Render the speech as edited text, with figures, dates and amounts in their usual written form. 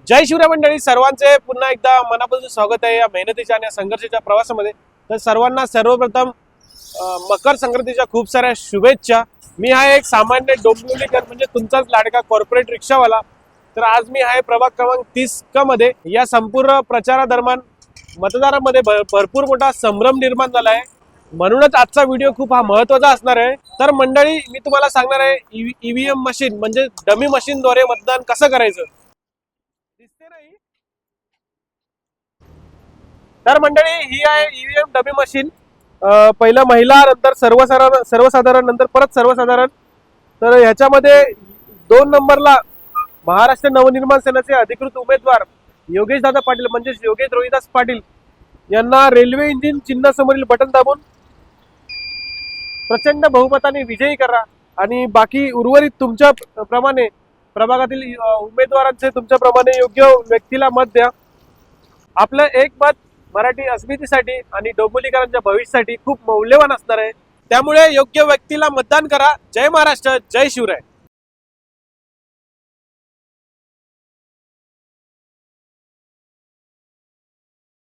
जय शिवराय मंडळी, सर्वांचे पुन्हा एकदा मनापासून स्वागत आहे या मेहनतीच्या आणि संघर्षाच्या प्रवासामध्ये। तर सर्वांना सर्वप्रथम मकर संक्रांतीच्या खूप साऱ्या शुभेच्छा। मी आहे एक सामान्य डोंबिवलीकर म्हणजे तुमचाच लाडका कॉर्पोरेट रिक्षावाला। तर आज मी आहे प्रभाग क्रमांक 30 क मध्ये। या संपूर्ण प्रचारादरम्यान मतदारांमध्ये भरपूर मोठा संभ्रम निर्माण झाला आहे, म्हणूनच आजचा व्हिडिओ खूप महत्त्वाचा असणार आहे। तर मंडळी, मी तुम्हाला सांगणार आहे ईव्हीएम मशीन म्हणजे डमी मशीनद्वारे मतदान कसं करायचं। दिसते नाही? तर मंडळी, ही आहे ईव्हीएम डमी मशीन। पहिलं महिला, नंतर सर्वसाधारण, नंतर परत सर्वसाधारण। तर ह्याच्यामध्ये 2 नंबरला महाराष्ट्र नवनिर्माण सेनेचे अधिकृत उमेदवार योगेश दादा पाटील म्हणजे योगेश रोहिदास पाटील यांना रेल्वे इंजिन चिन्ह समोरील बटन दाबून प्रचंड बहुमताने विजयी करा। आणि बाकी उर्वरित तुमच्या प्रमाणे प्रभागातील उमेदवारांचे तुमच्या प्रमाणे योग्य व्यक्तीला मत द्या। आपलं एक मत मराठी अस्मितेसाठी आणि डोंबिवलीकरांच्या भविष्यासाठी खूप मौल्यवान असणार आहे, त्यामुळे योग्य व्यक्तीला मतदान करा। जय महाराष्ट्र, जय शिवराय।